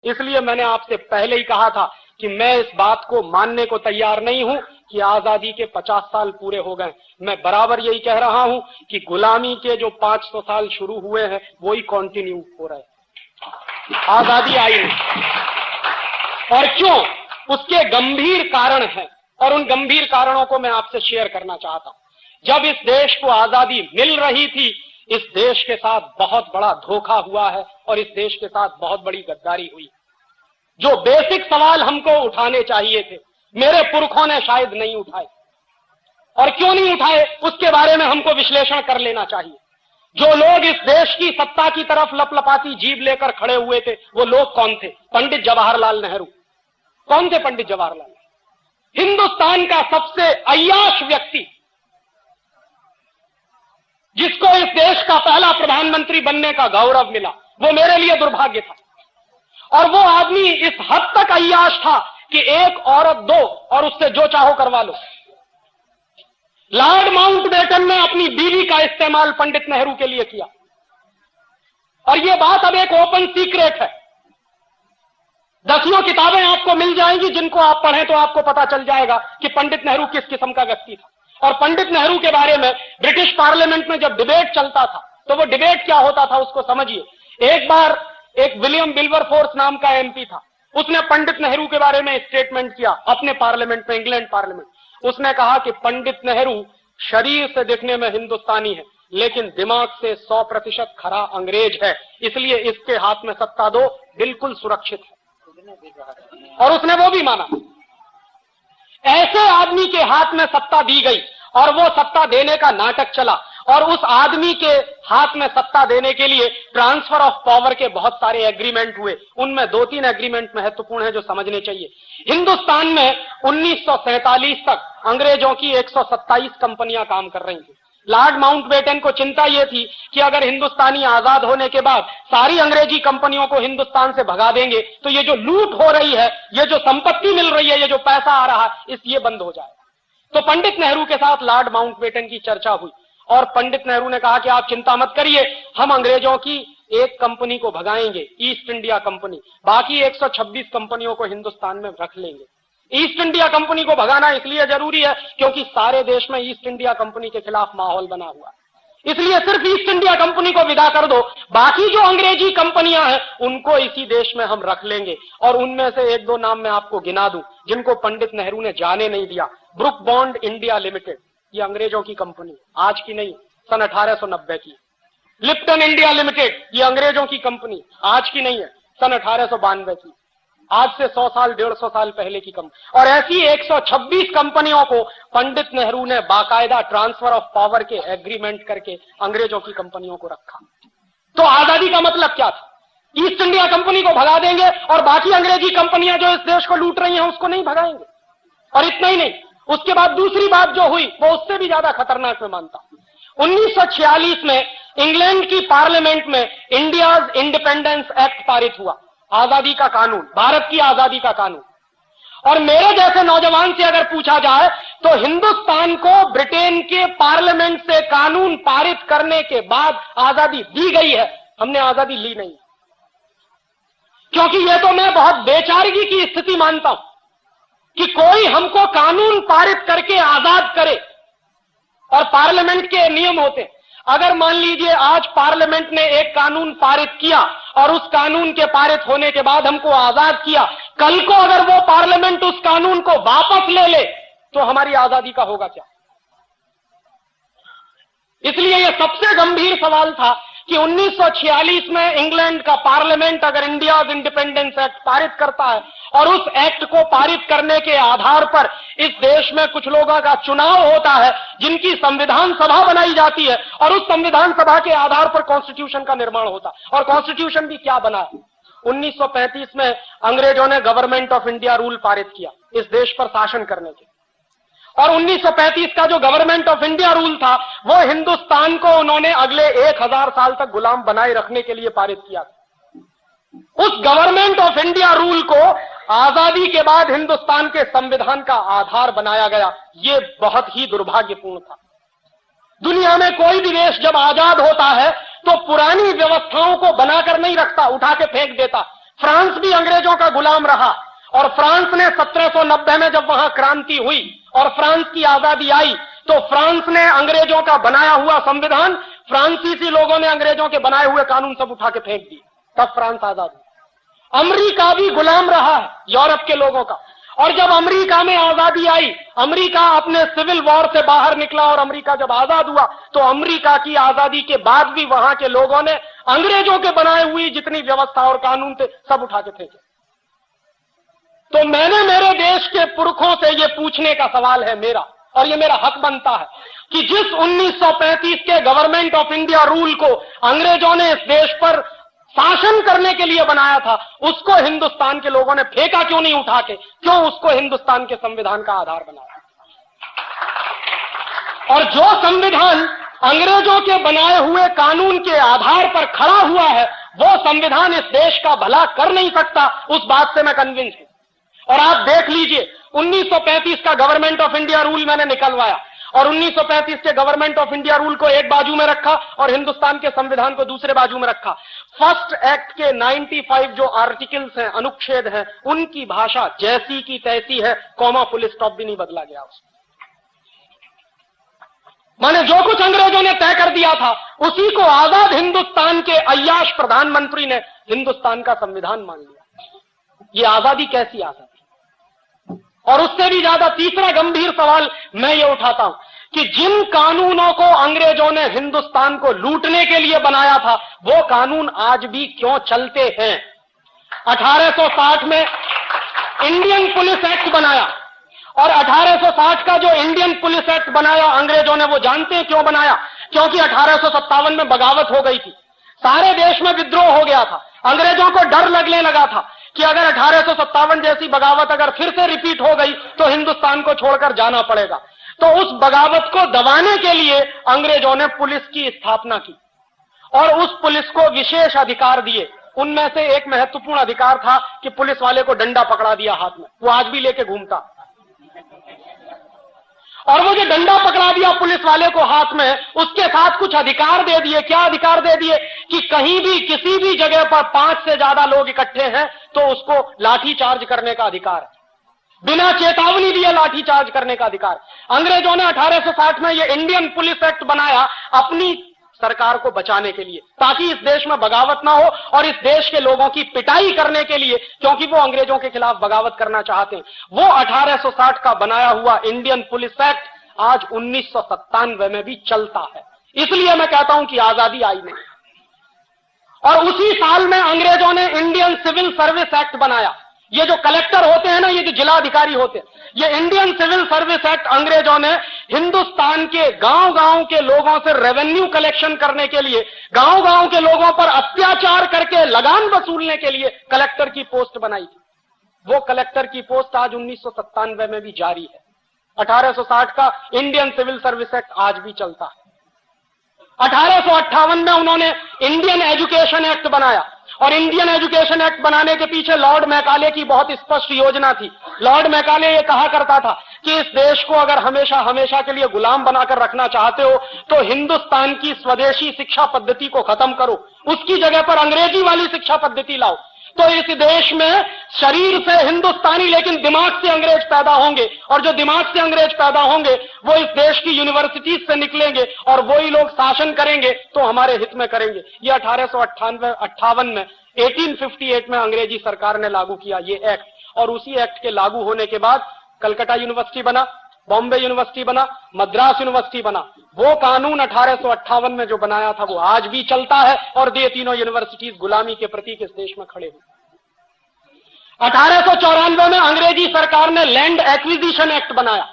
इसलिए मैंने आपसे पहले ही कहा था कि मैं इस बात को मानने को तैयार नहीं हूं कि आजादी के 50 साल पूरे हो गए। मैं बराबर यही कह रहा हूं कि गुलामी के जो 500 साल शुरू हुए हैं वो ही कंटिन्यू हो रहे हैं, आजादी आई नहीं। और क्यों? उसके गंभीर कारण हैं और उन गंभीर कारणों को मैं आपसे शेयर करना चाहता हूं। जब इस देश को आजादी मिल रही थी, इस देश के साथ बहुत बड़ा धोखा हुआ है और इस देश के साथ बहुत बड़ी गद्दारी हुई। जो बेसिक सवाल हमको उठाने चाहिए थे, मेरे पुरखों ने शायद नहीं उठाए। और क्यों नहीं उठाए, उसके बारे में हमको विश्लेषण कर लेना चाहिए। जो लोग इस देश की सत्ता की तरफ लपलपाती जीभ लेकर खड़े हुए थे, वो लोग कौन थे? पंडित जवाहरलाल नेहरू। कौन थे पंडित जवाहरलाल? हिंदुस्तान का सबसे अय्याश व्यक्ति, जिसको इस देश का पहला प्रधानमंत्री बनने का गौरव मिला, वो मेरे लिए दुर्भाग्य था। और वो आदमी इस हद तक अय्याश था कि एक औरत दो और उससे जो चाहो करवा लो। लॉर्ड माउंटबेटन ने अपनी बीवी का इस्तेमाल पंडित नेहरू के लिए किया। और ये बात अब एक ओपन सीक्रेट है। 10 किताबें आपको मिल जाएंगी, जिनको आप पढ़ें तो आपको पता चल जाएगा कि पंडित नेहरू किस किस्म का व्यक्ति था। और पंडित नेहरू के बारे में ब्रिटिश पार्लियामेंट में जब डिबेट चलता था, तो वो डिबेट क्या होता था उसको समझिए। एक बार एक विलियम विल्बरफोर्स नाम का एमपी था, उसने पंडित नेहरू के बारे में स्टेटमेंट किया अपने पार्लियामेंट में, इंग्लैंड पार्लियामेंट। उसने कहा कि पंडित नेहरू शरीर से दिखने में हिंदुस्तानी है, लेकिन दिमाग से 100% खरा अंग्रेज है, इसलिए इसके हाथ में सत्ता दो, बिल्कुल सुरक्षित है। और उसने वो भी माना। ऐसे आदमी के हाथ में सत्ता दी गई और वो सत्ता देने का नाटक चला। और उस आदमी के हाथ में सत्ता देने के लिए ट्रांसफर ऑफ पावर के बहुत सारे एग्रीमेंट हुए। उनमें 2-3 एग्रीमेंट महत्वपूर्ण है जो समझने चाहिए। हिंदुस्तान में 1947 तक अंग्रेजों की 127 कंपनियां काम कर रही थी। लॉर्ड माउंटबेटन को चिंता यह थी कि अगर हिंदुस्तानी आजाद होने के बाद सारी अंग्रेजी कंपनियों को हिंदुस्तान से भगा देंगे तो ये जो लूट हो रही है, ये जो संपत्ति मिल रही है, ये जो पैसा आ रहा है, ये बंद हो जाएगा। तो पंडित नेहरू के साथ लॉर्ड माउंटबेटन की चर्चा हुई और पंडित नेहरू ने कहा कि आप चिंता मत करिए, हम अंग्रेजों की एक कंपनी को भगाएंगे, ईस्ट इंडिया कंपनी, बाकी 126 कंपनियों को हिंदुस्तान में रख लेंगे। ईस्ट इंडिया कंपनी को भगाना इसलिए जरूरी है क्योंकि सारे देश में ईस्ट इंडिया कंपनी के खिलाफ माहौल बना हुआ, इसलिए सिर्फ ईस्ट इंडिया कंपनी को विदा कर दो, बाकी जो अंग्रेजी कंपनियां हैं उनको इसी देश में हम रख लेंगे। और उनमें से 1-2 नाम मैं आपको गिना दूं जिनको पंडित नेहरू ने जाने नहीं दिया। ब्रुक बॉन्ड इंडिया लिमिटेड, ये अंग्रेजों की कंपनी, आज की नहीं, सन 1890 की। लिप्टन इंडिया लिमिटेड, ये अंग्रेजों की कंपनी, आज की नहीं है, सन 1892 की, आज से 100 साल 150 साल पहले की कंपनी। और ऐसी 126 कंपनियों को पंडित नेहरू ने बाकायदा ट्रांसफर ऑफ पावर के एग्रीमेंट करके अंग्रेजों की कंपनियों को रखा। तो आजादी का मतलब क्या था? ईस्ट इंडिया कंपनी को भगा देंगे और बाकी अंग्रेजी कंपनियां जो इस देश को लूट रही हैं उसको नहीं भगाएंगे। और इतना ही नहीं, उसके बाद दूसरी बात जो हुई वो उससे भी ज्यादा खतरनाक मैं मानता हूं। 1946 में इंग्लैंड की पार्लियामेंट में इंडियाज इंडिपेंडेंस एक्ट पारित हुआ, आजादी का कानून, भारत की आजादी का कानून। और मेरे जैसे नौजवान से अगर पूछा जाए तो हिंदुस्तान को ब्रिटेन के पार्लियामेंट से कानून पारित करने के बाद आजादी दी गई है, हमने आजादी ली नहीं। क्योंकि यह तो मैं बहुत बेचारगी की स्थिति मानता हूं कि कोई हमको कानून पारित करके आजाद करे। और पार्लियामेंट के नियम होते, अगर मान लीजिए आज पार्लियामेंट ने एक कानून पारित किया और उस कानून के पारित होने के बाद हमको आजाद किया, कल को अगर वो पार्लियामेंट उस कानून को वापस ले ले तो हमारी आजादी का होगा क्या? इसलिए यह सबसे गंभीर सवाल था कि 1946 में इंग्लैंड का पार्लियामेंट अगर इंडियाज इंडिपेंडेंस एक्ट पारित करता है और उस एक्ट को पारित करने के आधार पर इस देश में कुछ लोगों का चुनाव होता है, जिनकी संविधान सभा बनाई जाती है और उस संविधान सभा के आधार पर कॉन्स्टिट्यूशन का निर्माण होता है। और कॉन्स्टिट्यूशन भी क्या बना है? 1935 में अंग्रेजों ने गवर्नमेंट ऑफ इंडिया रूल पारित किया इस देश पर शासन करने के। और 1935 का जो गवर्नमेंट ऑफ इंडिया रूल था वो हिंदुस्तान को उन्होंने अगले 1000 साल तक गुलाम बनाए रखने के लिए पारित किया। उस गवर्नमेंट ऑफ इंडिया रूल को आजादी के बाद हिंदुस्तान के संविधान का आधार बनाया गया। ये बहुत ही दुर्भाग्यपूर्ण था। दुनिया में कोई भी देश जब आजाद होता है तो पुरानी व्यवस्थाओं को बनाकर नहीं रखता, उठा के फेंक देता। फ्रांस भी अंग्रेजों का गुलाम रहा और फ्रांस ने 1790 में जब वहां क्रांति हुई और फ्रांस की आजादी आई तो फ्रांस ने अंग्रेजों का बनाया हुआ संविधान, फ्रांसीसी लोगों ने अंग्रेजों के बनाए हुए कानून सब उठा के फेंक दिए, तब फ्रांस आजाद हुआ। अमेरिका भी गुलाम रहा है यूरोप के लोगों का, और जब अमेरिका में आजादी आई, अमेरिका अपने सिविल वॉर से बाहर निकला और अमेरिका जब आजाद हुआ तो अमेरिका की आजादी के बाद भी वहां के लोगों ने अंग्रेजों के बनाए हुई जितनी व्यवस्था और कानून थे सब उठा के फेंके। तो मैंने मेरे देश के पुरखों से यह पूछने का सवाल है मेरा, और यह मेरा हक बनता है कि जिस 1935 के गवर्नमेंट ऑफ इंडिया रूल को अंग्रेजों ने इस देश पर शासन करने के लिए बनाया था, उसको हिंदुस्तान के लोगों ने फेंका क्यों नहीं उठा के, क्यों उसको हिंदुस्तान के संविधान का आधार बनाया? और जो संविधान अंग्रेजों के बनाए हुए कानून के आधार पर खड़ा हुआ है, वो संविधान इस देश का भला कर नहीं सकता, उस बात से मैं कन्विंस हूं। और आप देख लीजिए, 1935 का गवर्नमेंट ऑफ इंडिया रूल मैंने निकलवाया और 1935 के गवर्नमेंट ऑफ इंडिया रूल को एक बाजू में रखा और हिंदुस्तान के संविधान को दूसरे बाजू में रखा। फर्स्ट एक्ट के 95 जो आर्टिकल्स हैं, अनुच्छेद हैं, उनकी भाषा जैसी की तैसी है, कॉमा फुल स्टॉप भी नहीं बदला गया उसमें। माने जो कुछ अंग्रेजों ने तय कर दिया था उसी को आजाद हिंदुस्तान के अय्याश प्रधानमंत्री ने हिंदुस्तान का संविधान मान लिया। ये आजादी कैसी आजादी? और उससे भी ज्यादा तीसरा गंभीर सवाल मैं ये उठाता हूं कि जिन कानूनों को अंग्रेजों ने हिंदुस्तान को लूटने के लिए बनाया था, वो कानून आज भी क्यों चलते हैं? 1860 में इंडियन पुलिस एक्ट बनाया, और 1860 का जो इंडियन पुलिस एक्ट बनाया अंग्रेजों ने, वो जानते हैं क्यों बनाया? क्योंकि 1857 में बगावत हो गई थी, सारे देश में विद्रोह हो गया था। अंग्रेजों को डर लगने लगा था कि अगर 1857 जैसी बगावत अगर फिर से रिपीट हो गई तो हिंदुस्तान को छोड़कर जाना पड़ेगा। तो उस बगावत को दबाने के लिए अंग्रेजों ने पुलिस की स्थापना की और उस पुलिस को विशेष अधिकार दिए। उनमें से एक महत्वपूर्ण अधिकार था कि पुलिस वाले को डंडा पकड़ा दिया हाथ में, वो आज भी लेके घूमता। और वो जो डंडा पकड़ा दिया पुलिस वाले को हाथ में, उसके साथ कुछ अधिकार दे दिए। क्या अधिकार दे दिए? कि कहीं भी किसी भी जगह पर 5 से ज्यादा लोग इकट्ठे हैं तो उसको लाठी चार्ज करने का अधिकार है, बिना चेतावनी दिए लाठी चार्ज करने का अधिकार। अंग्रेजों ने 1860 में ये इंडियन पुलिस एक्ट बनाया अपनी सरकार को बचाने के लिए, ताकि इस देश में बगावत ना हो और इस देश के लोगों की पिटाई करने के लिए, क्योंकि वो अंग्रेजों के खिलाफ बगावत करना चाहते हैं। वो 1860 का बनाया हुआ इंडियन पुलिस एक्ट आज 1997 में भी चलता है। इसलिए मैं कहता हूं कि आजादी आई नहीं। और उसी साल में अंग्रेजों ने इंडियन सिविल सर्विस एक्ट बनाया। ये जो कलेक्टर होते हैं ना, ये जो जिला अधिकारी होते हैं, ये इंडियन सिविल सर्विस एक्ट अंग्रेजों ने हिंदुस्तान के गांव-गांव के लोगों से रेवेन्यू कलेक्शन करने के लिए, गांव-गांव के लोगों पर अत्याचार करके लगान वसूलने के लिए कलेक्टर की पोस्ट बनाई थी। वो कलेक्टर की पोस्ट आज 1997 में भी जारी है। 1860 का इंडियन सिविल सर्विस एक्ट आज भी चलता है। 1858 में उन्होंने इंडियन एजुकेशन एक्ट बनाया, और इंडियन एजुकेशन एक्ट बनाने के पीछे लॉर्ड मैकाले की बहुत स्पष्ट योजना थी। लॉर्ड मैकाले ये कहा करता था कि इस देश को अगर हमेशा हमेशा के लिए गुलाम बनाकर रखना चाहते हो तो हिंदुस्तान की स्वदेशी शिक्षा पद्धति को खत्म करो, उसकी जगह पर अंग्रेजी वाली शिक्षा पद्धति लाओ। तो इस देश में शरीर से हिंदुस्तानी लेकिन दिमाग से अंग्रेज पैदा होंगे, और जो दिमाग से अंग्रेज पैदा होंगे वो इस देश की यूनिवर्सिटीज से निकलेंगे और वही लोग शासन करेंगे तो हमारे हित में करेंगे। ये 1858 में 1858 में अंग्रेजी सरकार ने लागू किया ये एक्ट, और उसी एक्ट के लागू होने के बाद कलकत्ता यूनिवर्सिटी बना, बॉम्बे यूनिवर्सिटी बना, मद्रास यूनिवर्सिटी बना। वो कानून 1858 में जो बनाया था वो आज भी चलता है, और ये तीनों यूनिवर्सिटीज गुलामी के प्रतीक इस देश में खड़े हुए। 1894 में अंग्रेजी सरकार ने लैंड एक्विजिशन एक्ट बनाया,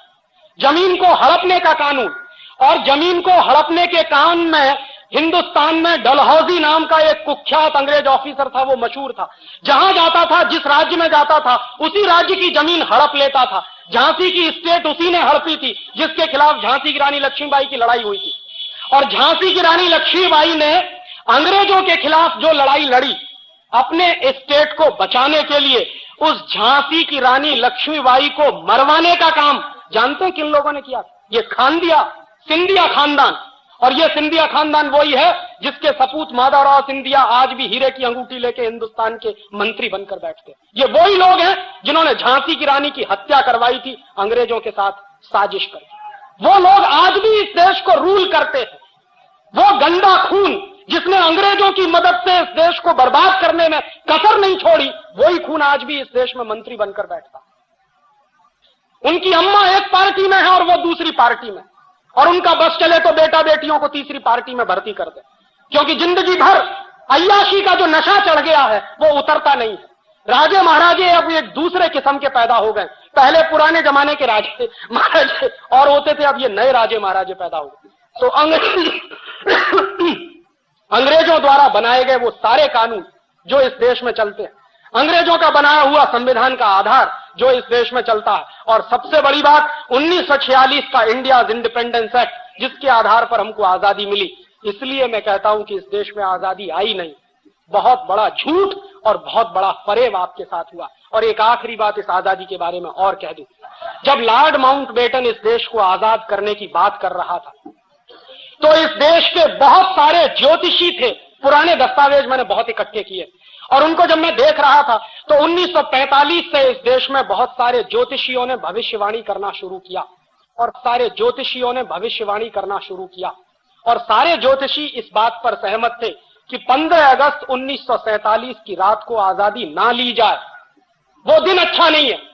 जमीन को हड़पने का कानून। और जमीन को हड़पने के काम में हिंदुस्तान में डलहौजी नाम का एक कुख्यात अंग्रेज ऑफिसर था, वो मशहूर था। जहां जाता था, जिस राज्य में जाता था, उसी राज्य की जमीन हड़प लेता था। झांसी की स्टेट उसी ने हड़पी थी जिसके खिलाफ झांसी की रानी लक्ष्मीबाई की लड़ाई हुई थी। और झांसी की रानी लक्ष्मीबाई ने अंग्रेजों के खिलाफ जो लड़ाई लड़ी अपने स्टेट को बचाने के लिए, उस झांसी की रानी लक्ष्मीबाई को मरवाने का काम जानते हैं किन लोगों ने किया? ये खानदिया सिंधिया खानदान। और ये सिंधिया खानदान वही है जिसके सपूत माधवराव सिंधिया आज भी हीरे की अंगूठी लेके हिंदुस्तान के मंत्री बनकर बैठते। ये वही लोग हैं जिन्होंने झांसी की रानी की हत्या करवाई थी अंग्रेजों के साथ साजिश कर। वो लोग आज भी इस देश को रूल करते हैं। वो गंदा खून जिसने अंग्रेजों की मदद से इस देश को बर्बाद करने में कसर नहीं छोड़ी, वही खून आज भी इस देश में मंत्री बनकर बैठता। उनकी अम्मा एक पार्टी में है और वो दूसरी पार्टी में, और उनका बस चले तो बेटा बेटियों को तीसरी पार्टी में भर्ती कर दे, क्योंकि जिंदगी भर अय्याशी का जो नशा चढ़ गया है वो उतरता नहीं है। राजे महाराजे अब एक दूसरे किस्म के पैदा हो गए। पहले पुराने जमाने के राजे महाराजे और होते थे, अब ये नए राजे महाराजे पैदा हो गए। तो अंग्रेजों द्वारा बनाए गए वो सारे कानून जो इस देश में चलते हैं, अंग्रेजों का बनाया हुआ संविधान का आधार जो इस देश में चलता है, और सबसे बड़ी बात 1946 का इंडिया इंडिपेंडेंस एक्ट जिसके आधार पर हमको आजादी मिली। इसलिए मैं कहता हूं कि इस देश में आजादी आई नहीं, बहुत बड़ा झूठ और बहुत बड़ा फरेब आपके साथ हुआ। और एक आखिरी बात इस आजादी के बारे में और कह दूं, जब लॉर्ड माउंटबेटन इस देश को आजाद करने की बात कर रहा था तो इस देश के बहुत सारे ज्योतिषी थे। पुराने दस्तावेज मैंने बहुत इकट्ठे किए और उनको जब मैं देख रहा था तो 1945 से इस देश में बहुत सारे ज्योतिषियों ने भविष्यवाणी करना शुरू किया, और सारे ज्योतिषियों ने भविष्यवाणी करना शुरू किया, और सारे ज्योतिषी इस बात पर सहमत थे कि 15 अगस्त 1947 की रात को आजादी ना ली जाए, वो दिन अच्छा नहीं है।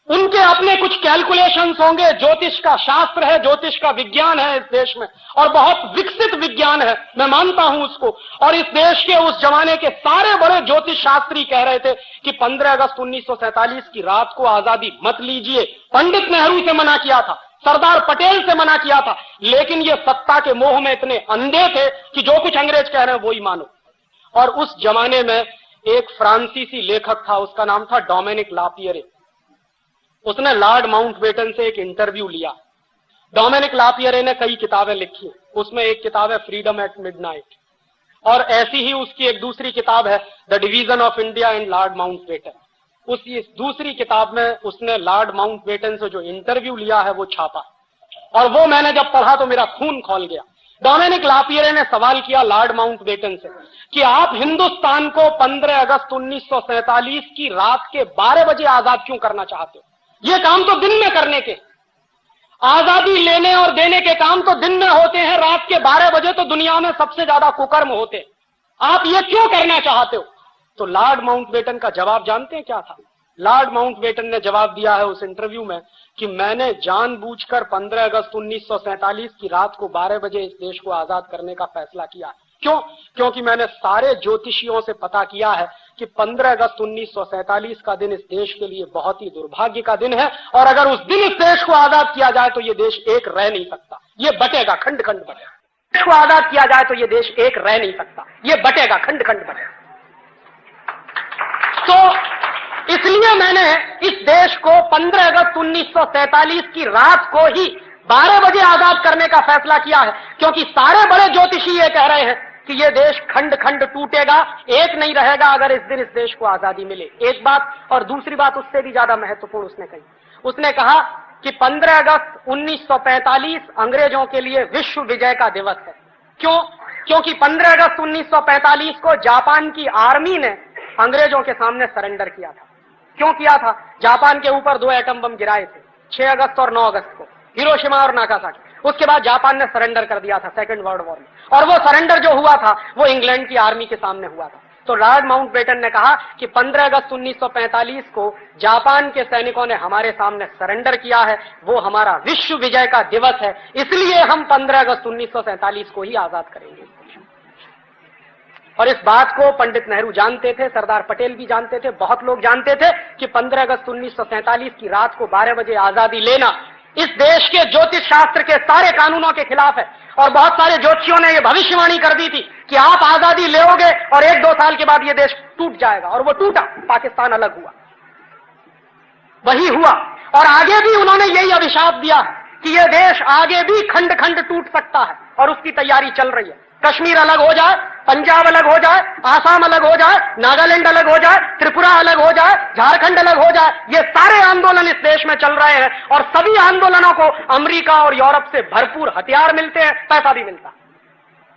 उनके अपने कुछ कैलकुलेशंस होंगे। ज्योतिष का शास्त्र है, ज्योतिष का विज्ञान है इस देश में, और बहुत विकसित विज्ञान है, मैं मानता हूं उसको। और इस देश के उस जमाने के सारे बड़े ज्योतिष शास्त्री कह रहे थे कि 15 अगस्त 1947 की रात को आजादी मत लीजिए। पंडित नेहरू से मना किया था, सरदार पटेल से मना किया था, लेकिन ये सत्ता के मोह में इतने अंधे थे कि जो कुछ अंग्रेज कह रहे हैं वही मानो। और उस जमाने में एक फ्रांसीसी लेखक था, उसका नाम था डोमिनिक लापियरे। उसने लॉर्ड माउंटबेटन से एक इंटरव्यू लिया। डोमिनिक लापियरे ने कई किताबें लिखी, उसमें एक किताब है फ्रीडम एट मिडनाइट, और ऐसी ही उसकी एक दूसरी किताब है the division of India and Lord Mountbatten. उसी दूसरी किताब में उसने लॉर्ड माउंटबेटन से जो इंटरव्यू लिया है वो छापा, और वो मैंने जब पढ़ा तो मेरा खून खौल गया। डोमिनिक लापियरे ने सवाल किया लॉर्ड माउंटबेटन से कि आप हिंदुस्तान को 15 अगस्त 1947 की रात के 12 बजे आजाद क्यों करना चाहते हो? ये काम तो दिन में करने के, आजादी लेने और देने के काम तो दिन में होते हैं, रात के 12 बजे तो दुनिया में सबसे ज्यादा कुकर्म होते हैं, आप ये क्यों करना चाहते हो? तो लॉर्ड माउंटबेटन का जवाब जानते हैं क्या था? लॉर्ड माउंटबेटन ने जवाब दिया है उस इंटरव्यू में कि मैंने जानबूझकर 15 अगस्त 1947 की रात को 12 बजे इस देश को आजाद करने का फैसला किया। क्यों? क्योंकि मैंने सारे ज्योतिषियों से पता किया है कि 15 अगस्त 1947 का दिन इस देश के लिए बहुत ही दुर्भाग्य का दिन है, और अगर उस दिन इस देश को आजाद किया जाए तो ये देश एक रह नहीं सकता, ये बटेगा, खंड खंड बटेगा। देश को आजाद किया जाए तो ये देश एक रह नहीं सकता, ये बटेगा, खंड खंड बटेगा। तो इसलिए मैंने इस देश को 15 अगस्त 1947 की रात को ही 12 बजे आजाद करने का फैसला किया है, क्योंकि सारे बड़े ज्योतिषी ये कह रहे हैं कि ये देश खंड खंड टूटेगा, एक नहीं रहेगा अगर इस दिन इस देश को आजादी मिले। एक बात, और दूसरी बात उससे भी ज्यादा महत्वपूर्ण उसने कही। उसने कहा कि 15 अगस्त 1945 अंग्रेजों के लिए विश्व विजय का दिवस है। क्यों? क्योंकि 15 अगस्त 1945 को जापान की आर्मी ने अंग्रेजों के सामने सरेंडर किया था। क्यों किया था? जापान के ऊपर 2 एटम बम गिराए थे, 6 अगस्त और 9 अगस्त को, हिरोशिमा और नागासाकी। उसके बाद जापान ने सरेंडर कर दिया था सेकेंड वर्ल्ड वॉर में, और वो सरेंडर जो हुआ था वो इंग्लैंड की आर्मी के सामने हुआ था। तो लॉर्ड माउंटबेटन ने कहा कि 15 अगस्त 1945 को जापान के सैनिकों ने हमारे सामने सरेंडर किया है, वो हमारा विश्व विजय का दिवस है, इसलिए हम 15 अगस्त 1947 को ही आजाद करेंगे। और इस बात को पंडित नेहरू जानते थे, सरदार पटेल भी जानते थे, बहुत लोग जानते थे कि 15 अगस्त 1947 की रात को 12 बजे आजादी लेना इस देश के ज्योतिष शास्त्र के सारे कानूनों के खिलाफ है। और बहुत सारे ज्योतिषियों ने यह भविष्यवाणी कर दी थी कि आप आजादी लेोगे और 1-2 साल के बाद यह देश टूट जाएगा, और वो टूटा, पाकिस्तान अलग हुआ, वही हुआ। और आगे भी उन्होंने यही अभिशाप दिया कि यह देश आगे भी खंड खंड टूट सकता है, और उसकी तैयारी चल रही है। कश्मीर अलग हो जाए, पंजाब अलग हो जाए, आसाम अलग हो जाए, नागालैंड अलग हो जाए, त्रिपुरा अलग हो जाए, झारखंड अलग हो जाए, ये सारे आंदोलन इस देश में चल रहे हैं और सभी आंदोलनों को अमेरिका और यूरोप से भरपूर हथियार मिलते हैं, पैसा भी मिलता है।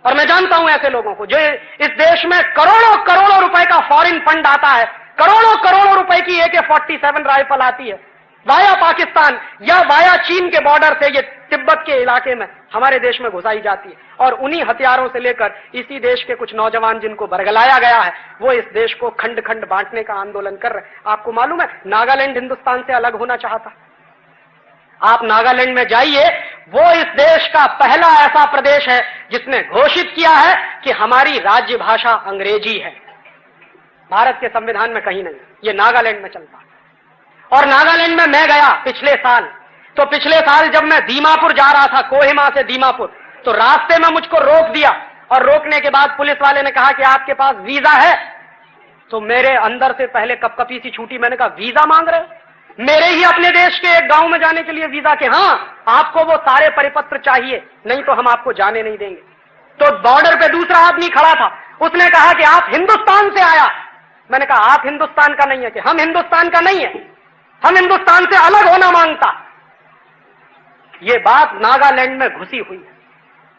और मैं जानता हूं ऐसे लोगों को जो इस देश में करोड़ों करोड़ों रुपए का फॉरेन फंड आता है, करोड़ों करोड़ों रुपए की AK-47 राइफल आती है वाया पाकिस्तान या वाया चीन के बॉर्डर से, ये तिब्बत के इलाके में हमारे देश में घुसाई जाती है और उन्हीं हथियारों से लेकर इसी देश के कुछ नौजवान जिनको बरगलाया गया है वो इस देश को खंड खंड बांटने का आंदोलन कर रहे हैं। आपको मालूम है नागालैंड हिंदुस्तान से अलग होना चाहता। आप नागालैंड में जाइए, वो इस देश का पहला ऐसा प्रदेश है जिसने घोषित किया है कि हमारी राज्य भाषा अंग्रेजी है। भारत के संविधान में कहीं नहीं, ये नागालैंड में चलता है। और नागालैंड में मैं गया पिछले साल, तो पिछले साल जब मैं दीमापुर जा रहा था, कोहिमा से दीमापुर, तो रास्ते में मुझको रोक दिया और रोकने के बाद पुलिस वाले ने कहा कि आपके पास वीजा है। तो मेरे अंदर से पहले कपकपी सी छूटी, मैंने कहा वीजा मांग रहे हो? मेरे ही अपने देश के एक गांव में जाने के लिए वीजा के? हाँ, आपको वो सारे परिपत्र चाहिए, नहीं तो हम आपको जाने नहीं देंगे। तो बॉर्डर पे दूसरा आदमी खड़ा था, उसने कहा कि आप हिंदुस्तान से आया। मैंने कहा आप हिंदुस्तान का नहीं है? कि हम हिंदुस्तान का नहीं है, हम हिंदुस्तान से अलग होना मांगता। ये बात नागालैंड में घुसी हुई है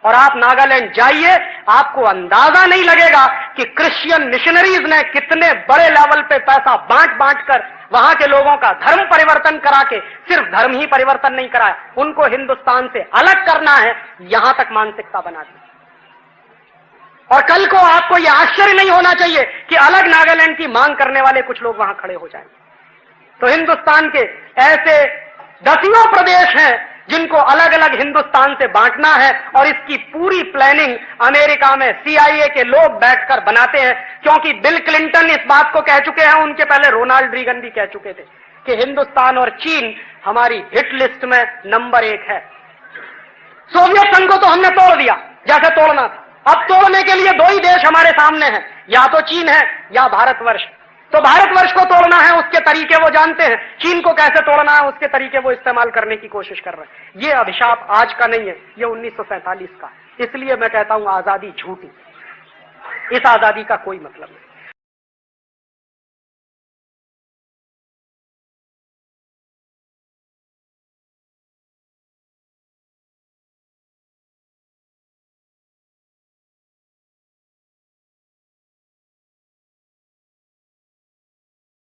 और आप नागालैंड जाइए, आपको अंदाजा नहीं लगेगा कि क्रिश्चियन मिशनरीज ने कितने बड़े लेवल पे पैसा बांट बांट कर वहां के लोगों का धर्म परिवर्तन करा के, सिर्फ धर्म ही परिवर्तन नहीं कराया, उनको हिंदुस्तान से अलग करना है, यहां तक मानसिकता बना दी। और कल को आपको यह आश्चर्य नहीं होना चाहिए कि अलग नागालैंड की मांग करने वाले कुछ लोग वहां खड़े हो जाएंगे। तो हिंदुस्तान के ऐसे दसियों प्रदेश हैं जिनको अलग अलग हिंदुस्तान से बांटना है और इसकी पूरी प्लानिंग अमेरिका में CIA के लोग बैठकर बनाते हैं, क्योंकि बिल क्लिंटन इस बात को कह चुके हैं, उनके पहले रोनाल्ड रीगन भी कह चुके थे कि हिंदुस्तान और चीन हमारी हिट लिस्ट में नंबर 1 है। सोवियत संघ को तो हमने तोड़ दिया जैसे तोड़ना था, अब तोड़ने के लिए 2 ही देश हमारे सामने हैं, या तो चीन है या भारतवर्ष। तो भारतवर्ष को तोड़ना है, उसके तरीके वो जानते हैं, चीन को कैसे तोड़ना है उसके तरीके वो इस्तेमाल करने की कोशिश कर रहे हैं। ये अभिशाप आज का नहीं है, ये 1947 का। इसलिए मैं कहता हूं आजादी झूठी, इस आजादी का कोई मतलब नहीं।